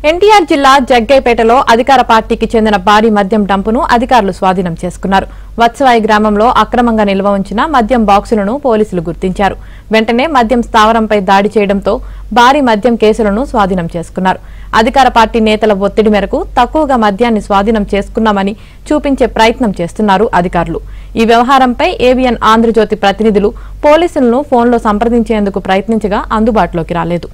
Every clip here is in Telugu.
ఎన్టీఆర్ జిల్లా జగ్గైపేటలో అధికార పార్టీకి చెందిన భారీ మద్యం డంపును అధికారులు స్వాధీనం చేసుకున్నారు. వత్సవాయి గ్రామంలో అక్రమంగా నిల్వ ఉంచిన మద్యం బాక్సులను పోలీసులు గుర్తించారు. వెంటనే మద్యం స్థావరంపై దాడి చేయడంతో భారీ మద్యం కేసులను స్వాధీనం చేసుకున్నారు. అధికార పార్టీ నేతల ఒత్తిడి మేరకు తక్కువగా మద్యాన్ని స్వాధీనం చేసుకున్నామని చూపించే ప్రయత్నం చేస్తున్నారు అధికారులు. ఈ వ్యవహారంపై ఏబిఎన్ ఆంధ్రజ్యోతి ప్రతినిధులు పోలీసులను ఫోన్లో సంప్రదించేందుకు ప్రయత్నించగా అందుబాటులోకి రాలేదు.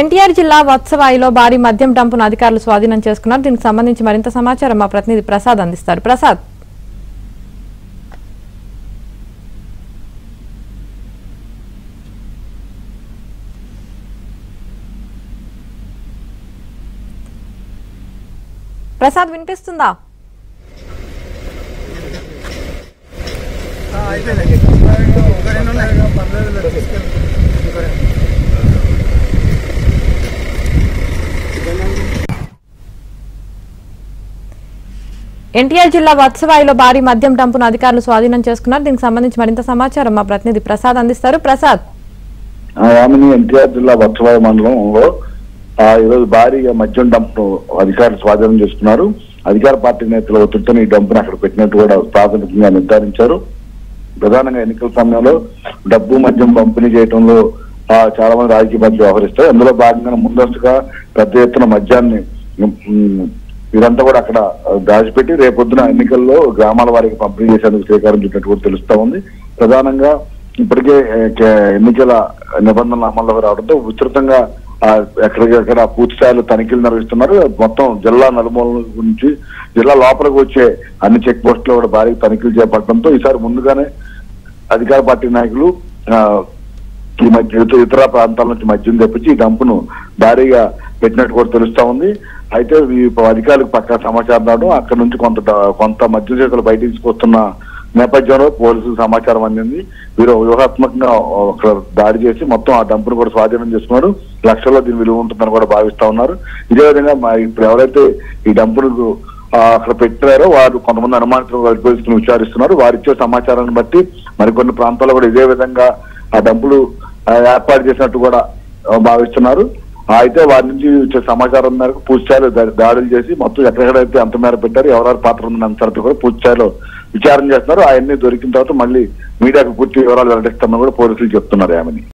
ఎన్టీఆర్ జిల్లా వత్సవాయిలో భారీ మద్యం డంపును అధికారులు స్వాధీనం చేసుకున్నారు. దీనికి సంబంధించి మరింత సమాచారం మా ప్రతినిధి ప్రసాద్ అందిస్తారు. ప్రసాద్, ప్రసాద్ వినిపిస్తుందా? ఎన్టీఆర్ జిల్లా వత్సవాయిలో భారీ మద్యం డంపును అధికారులు స్వాధీనం చేసుకున్నారు. దీనికి సంబంధించి మరింత సమాచారం మా ప్రతినిధి ప్రసాద్ అందిస్తారు. ప్రసాద్, ఎన్టీఆర్ జిల్లా వత్సవాయి మండలంలో ఈరోజు భారీగా మద్యం డంప్ అధికారులు స్వాధీనం చేసుకున్నారు. అధికార పార్టీ నేతల ఒత్తిడితో ఈ డంప్ను అక్కడ పెట్టినట్టు కూడా ప్రాథమికంగా నిర్ధారించారు. ప్రధానంగా ఎన్నికల సమయంలో డబ్బు మద్యం పంపిణీ చేయడంలో చాలా మంది రాజకీయ పార్టీలు వ్యవహరిస్తారు. అందులో భాగంగా ముందస్తుగా పెద్ద ఎత్తున మద్యాన్ని వీరంతా కూడా అక్కడ దాచిపెట్టి రేపొద్దున ఎన్నికల్లో గ్రామాల వారికి పంపిణీ చేసేందుకు శ్రీకారం చుట్టినట్టు కూడా తెలుస్తా ఉంది. ప్రధానంగా ఇప్పటికే ఎన్నికల నిబంధనలు అమల్లోకి రావడంతో విస్తృతంగా ఎక్కడికక్కడ పూర్తి స్థాయిలో తనిఖీలు నిర్వహిస్తున్నారు. మొత్తం జిల్లా నలుమూలల నుంచి జిల్లా లోపలికి వచ్చే అన్ని చెక్ పోస్టులు కూడా భారీ తనిఖీలు చేపట్టడంతో ఈసారి ముందుగానే అధికార పార్టీ నాయకులు ఈ మధ్య ఇతర ప్రాంతాల నుంచి మద్యం తెప్పించి ఈ డంపును భారీగా పెట్టినట్టు కూడా తెలుస్తా ఉంది. అయితే ఈ అధికారులకు పక్కా సమాచారం రావడం, అక్కడ నుంచి కొంత మద్యం చేతులు బయటికి తీసుకొస్తున్న నేపథ్యంలో పోలీసులకు సమాచారం అందింది. వీరు వ్యూహాత్మకంగా దాడి చేసి మొత్తం ఆ డంపును కూడా స్వాధీనం చేసుకున్నారు. లక్షల్లో దీని విలువ ఉంటుందని కూడా భావిస్తా ఉన్నారు. ఇదే విధంగా ఇప్పుడు ఎవరైతే ఈ డంపును అక్కడ పెట్టారో వారు కొంతమంది అనుమానితులు పోలీసులు విచారిస్తున్నారు. వారిచ్చే సమాచారాన్ని బట్టి మరికొన్ని ప్రాంతాల్లో కూడా ఇదే విధంగా ఆ డంపులు ఏర్పాటు చేసినట్టు కూడా భావిస్తున్నారు. అయితే వారి నుంచి వచ్చే సమాచారం మేరకు పూర్తిస్థాయిలో దాడులు చేసి మొత్తం ఎక్కడెక్కడైతే అంత మేర పెట్టారు, ఎవరెవరు పాత్ర ఉందని అంతవరకు కూడా పూర్తిస్థాయిలో విచారణ చేస్తున్నారు. అవన్నీ దొరికిన తర్వాత మళ్ళీ మీడియాకు పూర్తి వివరాలు వెల్లడిస్తామని కూడా పోలీసులు చెప్తున్నారు. ఆమెని